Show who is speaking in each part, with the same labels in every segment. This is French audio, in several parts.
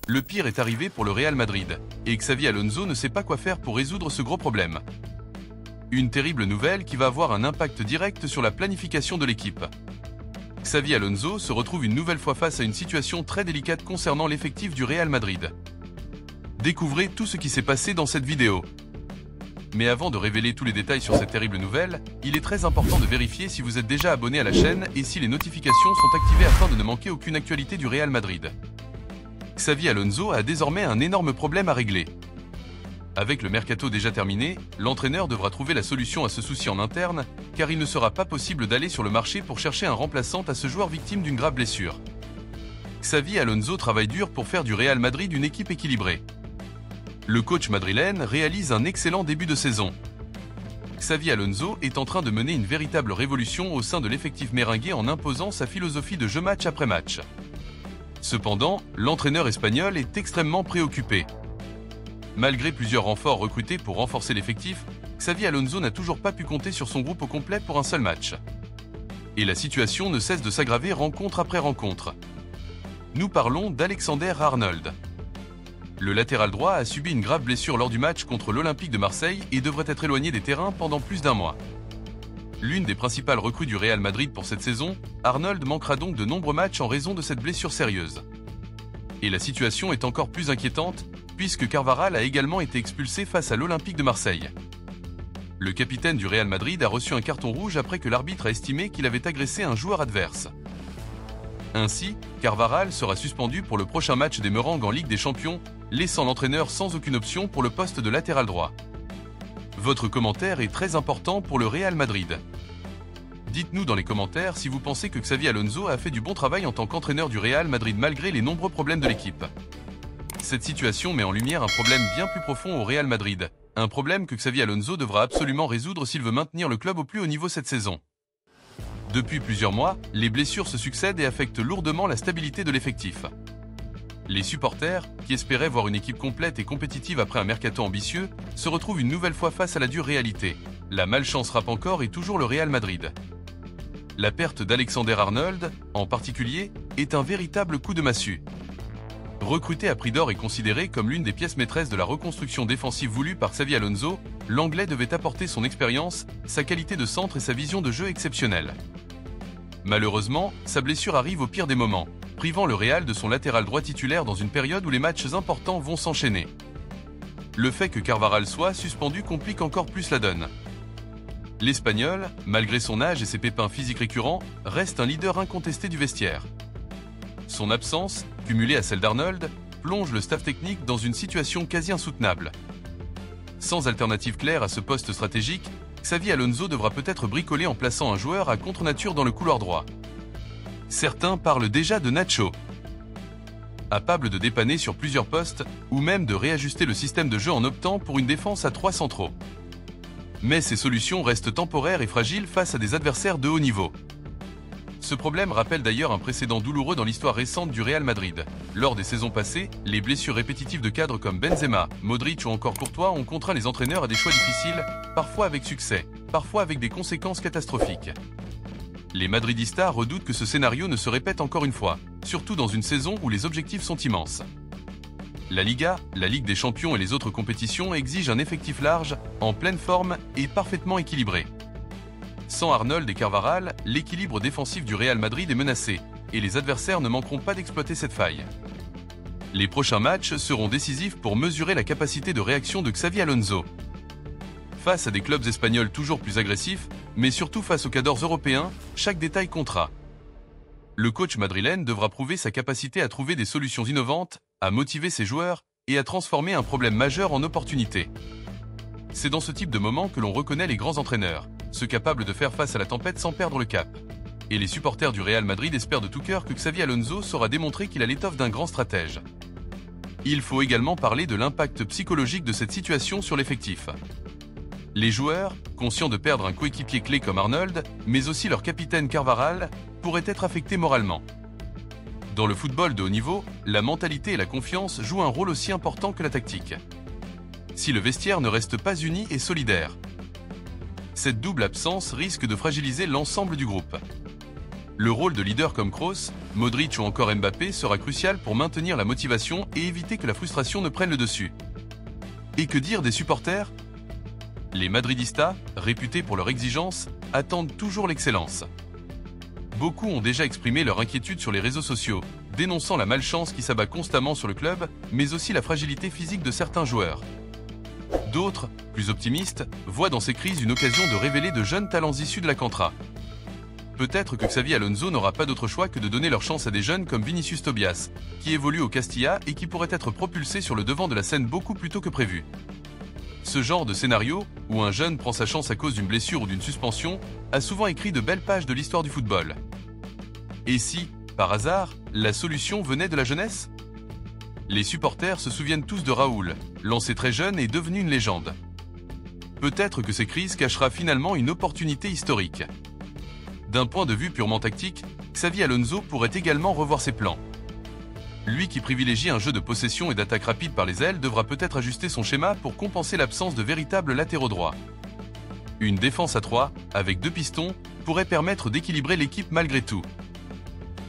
Speaker 1: le pire est arrivé pour le Real Madrid, et Xavi Alonso ne sait pas quoi faire pour résoudre ce gros problème. Une terrible nouvelle qui va avoir un impact direct sur la planification de l'équipe. Xavi Alonso se retrouve une nouvelle fois face à une situation très délicate concernant l'effectif du Real Madrid. Découvrez tout ce qui s'est passé dans cette vidéo. Mais avant de révéler tous les détails sur cette terrible nouvelle, il est très important de vérifier si vous êtes déjà abonné à la chaîne et si les notifications sont activées afin de ne manquer aucune actualité du Real Madrid. Xavi Alonso a désormais un énorme problème à régler. Avec le mercato déjà terminé, l'entraîneur devra trouver la solution à ce souci en interne, car il ne sera pas possible d'aller sur le marché pour chercher un remplaçant à ce joueur victime d'une grave blessure. Xavi Alonso travaille dur pour faire du Real Madrid une équipe équilibrée. Le coach madrilène réalise un excellent début de saison. Xavi Alonso est en train de mener une véritable révolution au sein de l'effectif merengue en imposant sa philosophie de jeu match après match. Cependant, l'entraîneur espagnol est extrêmement préoccupé. Malgré plusieurs renforts recrutés pour renforcer l'effectif, Xavi Alonso n'a toujours pas pu compter sur son groupe au complet pour un seul match. Et la situation ne cesse de s'aggraver rencontre après rencontre. Nous parlons d'Alexander-Arnold. Le latéral droit a subi une grave blessure lors du match contre l'Olympique de Marseille et devrait être éloigné des terrains pendant plus d'un mois. L'une des principales recrues du Real Madrid pour cette saison, Arnold manquera donc de nombreux matchs en raison de cette blessure sérieuse. Et la situation est encore plus inquiétante, puisque Carvajal a également été expulsé face à l'Olympique de Marseille. Le capitaine du Real Madrid a reçu un carton rouge après que l'arbitre a estimé qu'il avait agressé un joueur adverse. Ainsi, Carvajal sera suspendu pour le prochain match des Merengues en Ligue des Champions, laissant l'entraîneur sans aucune option pour le poste de latéral droit. Votre commentaire est très important pour le Real Madrid. Dites-nous dans les commentaires si vous pensez que Xavi Alonso a fait du bon travail en tant qu'entraîneur du Real Madrid malgré les nombreux problèmes de l'équipe. Cette situation met en lumière un problème bien plus profond au Real Madrid, un problème que Xavi Alonso devra absolument résoudre s'il veut maintenir le club au plus haut niveau cette saison. Depuis plusieurs mois, les blessures se succèdent et affectent lourdement la stabilité de l'effectif. Les supporters, qui espéraient voir une équipe complète et compétitive après un mercato ambitieux, se retrouvent une nouvelle fois face à la dure réalité. La malchance frappe encore et toujours le Real Madrid. La perte d'Alexander-Arnold, en particulier, est un véritable coup de massue. Recruté à prix d'or et considéré comme l'une des pièces maîtresses de la reconstruction défensive voulue par Xavi Alonso, l'Anglais devait apporter son expérience, sa qualité de centre et sa vision de jeu exceptionnelle. Malheureusement, sa blessure arrive au pire des moments, privant le Real de son latéral droit titulaire dans une période où les matchs importants vont s'enchaîner. Le fait que Carvajal soit suspendu complique encore plus la donne. L'Espagnol, malgré son âge et ses pépins physiques récurrents, reste un leader incontesté du vestiaire. Son absence, cumulée à celle d'Arnold, plonge le staff technique dans une situation quasi insoutenable. Sans alternative claire à ce poste stratégique, Xavi Alonso devra peut-être bricoler en plaçant un joueur à contre-nature dans le couloir droit. Certains parlent déjà de Nacho. Capable de dépanner sur plusieurs postes, ou même de réajuster le système de jeu en optant pour une défense à 3 centraux. Mais ces solutions restent temporaires et fragiles face à des adversaires de haut niveau. Ce problème rappelle d'ailleurs un précédent douloureux dans l'histoire récente du Real Madrid. Lors des saisons passées, les blessures répétitives de cadres comme Benzema, Modric ou encore Courtois ont contraint les entraîneurs à des choix difficiles, parfois avec succès, parfois avec des conséquences catastrophiques. Les Madridistas redoutent que ce scénario ne se répète encore une fois, surtout dans une saison où les objectifs sont immenses. La Liga, la Ligue des Champions et les autres compétitions exigent un effectif large, en pleine forme et parfaitement équilibré. Sans Arnold et Carvajal, l'équilibre défensif du Real Madrid est menacé, et les adversaires ne manqueront pas d'exploiter cette faille. Les prochains matchs seront décisifs pour mesurer la capacité de réaction de Xavi Alonso. Face à des clubs espagnols toujours plus agressifs, mais surtout face aux cadors européens, chaque détail comptera. Le coach madrilène devra prouver sa capacité à trouver des solutions innovantes, à motiver ses joueurs et à transformer un problème majeur en opportunité. C'est dans ce type de moment que l'on reconnaît les grands entraîneurs, ceux capables de faire face à la tempête sans perdre le cap. Et les supporters du Real Madrid espèrent de tout cœur que Xavi Alonso saura démontrer qu'il a l'étoffe d'un grand stratège. Il faut également parler de l'impact psychologique de cette situation sur l'effectif. Les joueurs, conscients de perdre un coéquipier clé comme Arnold, mais aussi leur capitaine Carvajal, pourraient être affectés moralement. Dans le football de haut niveau, la mentalité et la confiance jouent un rôle aussi important que la tactique. Si le vestiaire ne reste pas uni et solidaire, cette double absence risque de fragiliser l'ensemble du groupe. Le rôle de leader comme Kroos, Modric ou encore Mbappé sera crucial pour maintenir la motivation et éviter que la frustration ne prenne le dessus. Et que dire des supporters? Les Madridistas, réputés pour leur exigence, attendent toujours l'excellence. Beaucoup ont déjà exprimé leur inquiétude sur les réseaux sociaux, dénonçant la malchance qui s'abat constamment sur le club, mais aussi la fragilité physique de certains joueurs. D'autres, plus optimistes, voient dans ces crises une occasion de révéler de jeunes talents issus de la Cantra. Peut-être que Xavi Alonso n'aura pas d'autre choix que de donner leur chance à des jeunes comme Vinicius Tobias, qui évolue au Castilla et qui pourrait être propulsé sur le devant de la scène beaucoup plus tôt que prévu. Ce genre de scénario, où un jeune prend sa chance à cause d'une blessure ou d'une suspension, a souvent écrit de belles pages de l'histoire du football. Et si, par hasard, la solution venait de la jeunesse? Les supporters se souviennent tous de Raoul, lancé très jeune et devenu une légende. Peut-être que ces crises cachera finalement une opportunité historique. D'un point de vue purement tactique, Xavi Alonso pourrait également revoir ses plans. Lui qui privilégie un jeu de possession et d'attaque rapide par les ailes devra peut-être ajuster son schéma pour compenser l'absence de véritables latéraux droits. Une défense à 3, avec 2 pistons, pourrait permettre d'équilibrer l'équipe malgré tout.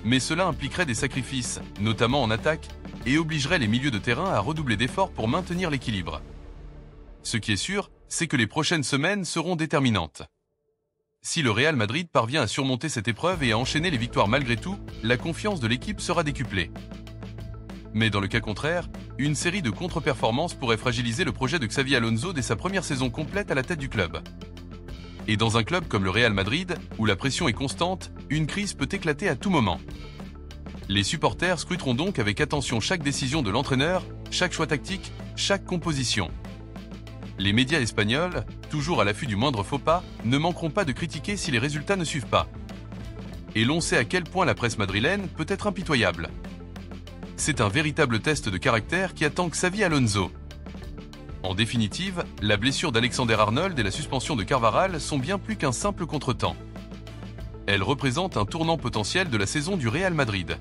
Speaker 1: Mais cela impliquerait des sacrifices, notamment en attaque, et obligerait les milieux de terrain à redoubler d'efforts pour maintenir l'équilibre. Ce qui est sûr, c'est que les prochaines semaines seront déterminantes. Si le Real Madrid parvient à surmonter cette épreuve et à enchaîner les victoires malgré tout, la confiance de l'équipe sera décuplée. Mais dans le cas contraire, une série de contre-performances pourrait fragiliser le projet de Xavi Alonso dès sa première saison complète à la tête du club. Et dans un club comme le Real Madrid, où la pression est constante, une crise peut éclater à tout moment. Les supporters scruteront donc avec attention chaque décision de l'entraîneur, chaque choix tactique, chaque composition. Les médias espagnols, toujours à l'affût du moindre faux pas, ne manqueront pas de critiquer si les résultats ne suivent pas. Et l'on sait à quel point la presse madrilène peut être impitoyable. C'est un véritable test de caractère qui attend Xavi Alonso. En définitive, la blessure d'Alexander-Arnold et la suspension de Carvajal sont bien plus qu'un simple contretemps. Elles représentent un tournant potentiel de la saison du Real Madrid.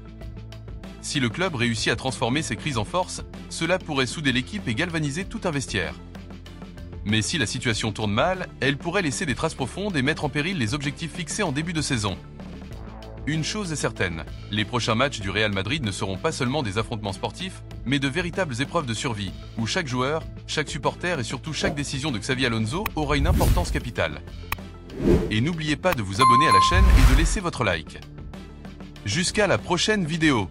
Speaker 1: Si le club réussit à transformer ces crises en force, cela pourrait souder l'équipe et galvaniser tout un vestiaire. Mais si la situation tourne mal, elle pourrait laisser des traces profondes et mettre en péril les objectifs fixés en début de saison. Une chose est certaine, les prochains matchs du Real Madrid ne seront pas seulement des affrontements sportifs, mais de véritables épreuves de survie, où chaque joueur, chaque supporter et surtout chaque décision de Xavi Alonso aura une importance capitale. Et n'oubliez pas de vous abonner à la chaîne et de laisser votre like. Jusqu'à la prochaine vidéo.